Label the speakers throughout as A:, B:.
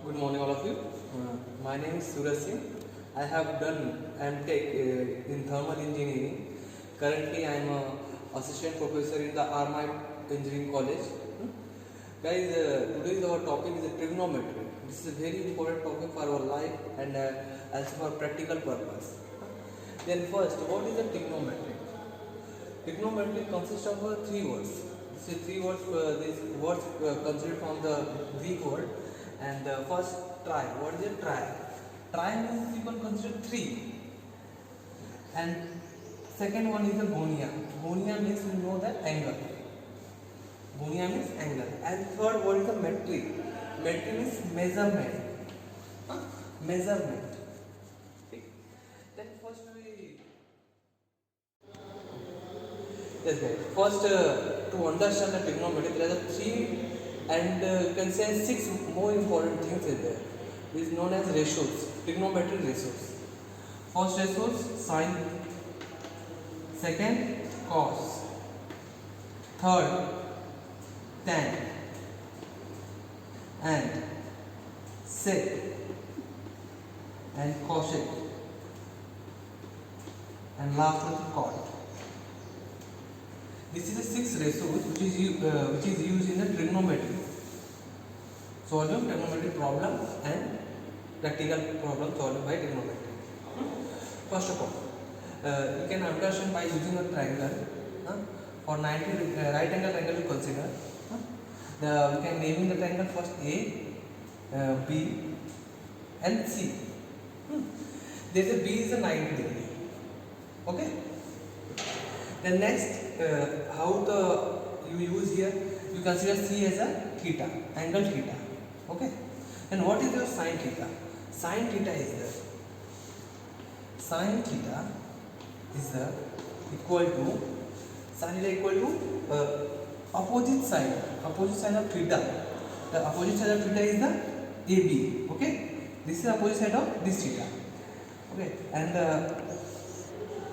A: Good morning, all of you. My name is Suraj Singh. I have done MTech in thermal engineering. Currently, I am a assistant professor in the RMI Engineering College. Guys, today's our topic is trigonometry. This is a very important topic for our life and also for practical purpose. Then first, what is a trigonometry? Trigonometry consists of three words. These three words, these words considered from the Greek word. And first, try. What is a try? Try means people consider three. And second one is a gonia. Gonia means you know that angle. Gonia means angle. And third word is a metric. Metric means measurement. Measurement. Okay. Then first we yes guys. First to understand the trigonometry, there are three and you can say six more important things is there. It is known as ratios, trigonometric ratios. First ratios, sine. Second, cos. Third, tan. And sec. And cosec. And last one, cot. This is the six ratios which is used in the trigonometry. Solving trigonometric problem and practical problem solved by trigonometry. First of all, you can understand by using a triangle. For 90 right angle triangle you consider. We can name the triangle first A, B, and C. There is a B is a 90 degree. Okay. Then next, how you use here, you consider C as a theta, angle theta. Okay. And what is your sine theta? Sine theta is the equal to opposite side of theta. The opposite side of theta is the AB. Okay. This is the opposite side of this theta. Okay. And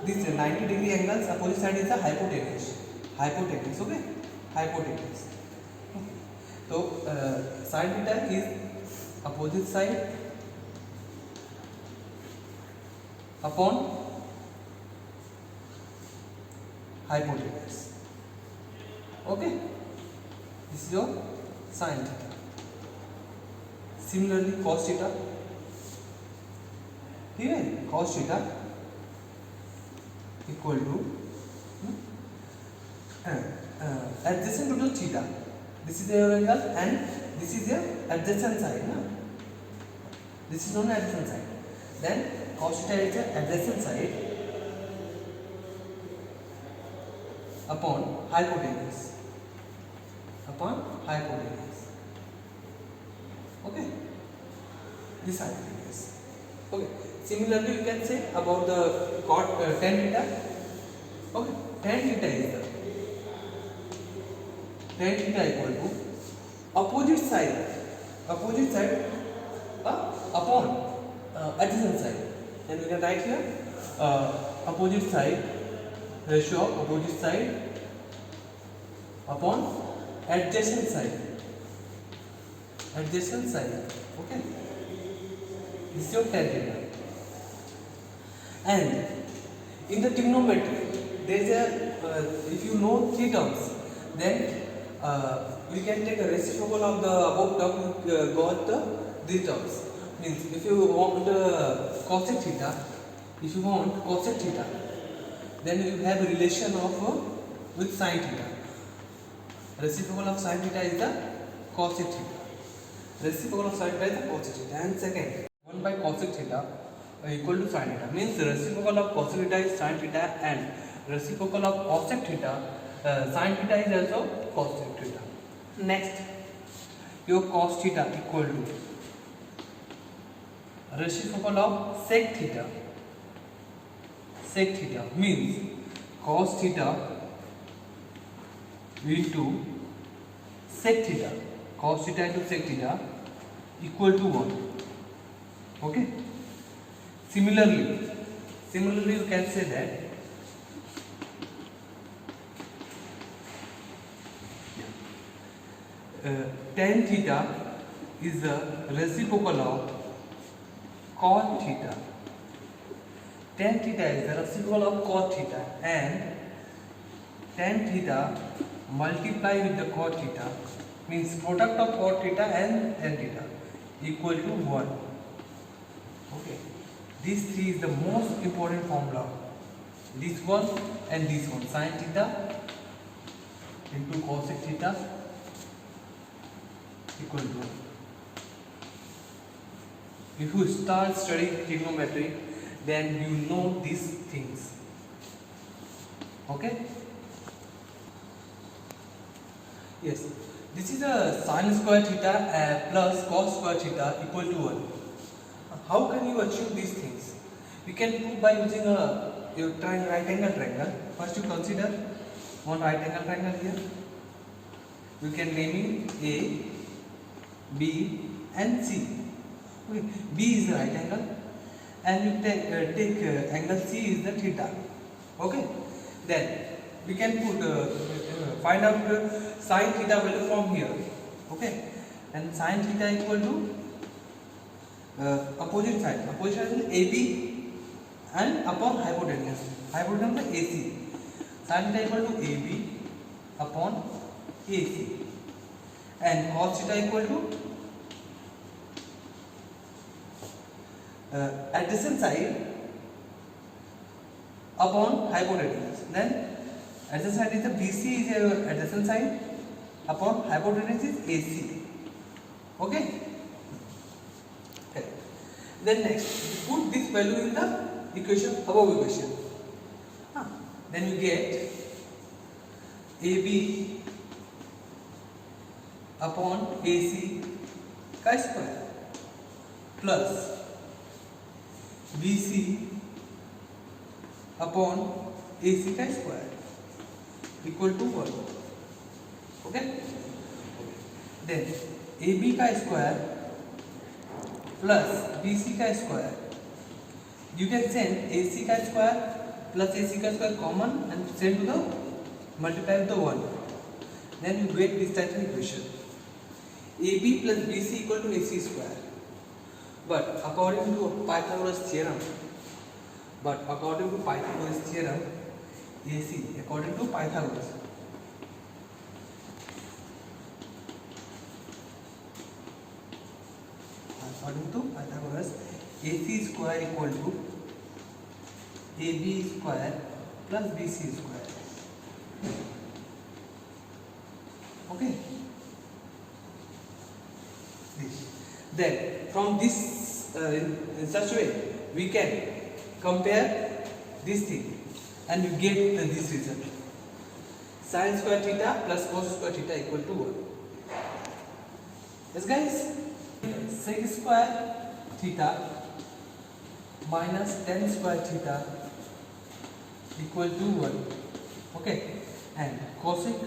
A: this 90 degree angles opposite side is the hypotenuse. Okay. Hypotenuse. So sine theta is opposite side upon hypotenuse. Okay. This is your sine theta. Similarly, cos theta. Here, cos theta equal to adjacent to the theta. This is your angle and this is your adjacent side. This is known as adjacent side. Then cos theta is the adjacent side upon hypotenuse. Okay. This hypotenuse. Okay. Similarly, you can say about the tan theta. Okay, tan theta is tan theta equal to opposite side upon adjacent side. And we can write here opposite side, ratio of opposite side upon adjacent side. Okay, this is your tan theta. And in the trigonometry, there is if you know three terms, then we can take a reciprocal of the above term. You got these terms. Means if you want cosec theta, then you have a relation of with sin theta. Reciprocal of sin theta is the cosec theta. And second, 1 by cosec theta equal to sin theta. Means reciprocal of cosec theta is sin theta and reciprocal of cosec theta, sin theta is also cosec theta. Next, your cos theta equal to reciprocal of sec theta. Means cos theta into sec theta. Cos theta into sec theta equal to 1. Okay. Similarly, you can say that tan theta is the reciprocal of cot theta. Tan theta is the reciprocal of cot theta, and tan theta multiply with the cot theta means product of cot theta and tan theta equal to 1. Okay, this three is the most important formula. This one and this one, sin theta into cosec theta equal to 1. If you start studying trigonometry, then you know these things. Okay? Yes, this is a sin square theta plus cos square theta equal to 1. How can you achieve these things? We can prove by using a right angle triangle. First you consider one right angle triangle here. We can name it A, B and C. Okay. B is the right angle and you take angle C is the theta. Okay. Then we can put find out sin theta value from here. Okay. And sin theta equal to opposite side. Opposite side is AB and upon hypotenuse. Hypotenuse is AC. Sin theta equal to AB upon AC. And cos theta equal to adjacent side upon hypotenuse. Then adjacent side is the BC is your adjacent side upon hypotenuse is AC. Okay. Okay. Then next, put this value in the equation above equation. Then you get AB upon AC chi square plus BC upon AC chi square equal to 1. Okay? Then AB chi square plus BC chi square. You can send AC chi square plus AC chi square common and send to the multiply with the 1. Then you get this type of equation. AB plus BC equal to AC square. But according to Pythagoras theorem, AC, according to Pythagoras, AC square equal to AB square plus BC square. Okay. Then from this in such a way we can compare this thing and you get this result. Sin square theta plus cos square theta equal to 1. Yes guys, sec square theta minus tan square theta equal to 1. Okay, and cosec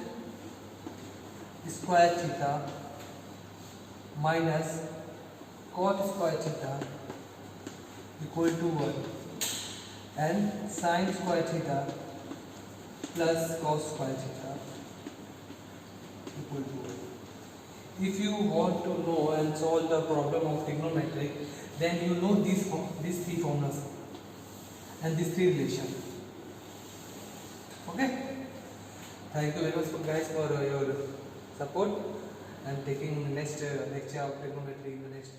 A: square theta minus cot square theta equal to 1, and sin square theta plus cos square theta equal to 1. If you want to know and solve the problem of trigonometry, then you know these three formulas and these three relations. Okay. Thank you very much guys for your support and taking next lecture of trigonometry in the next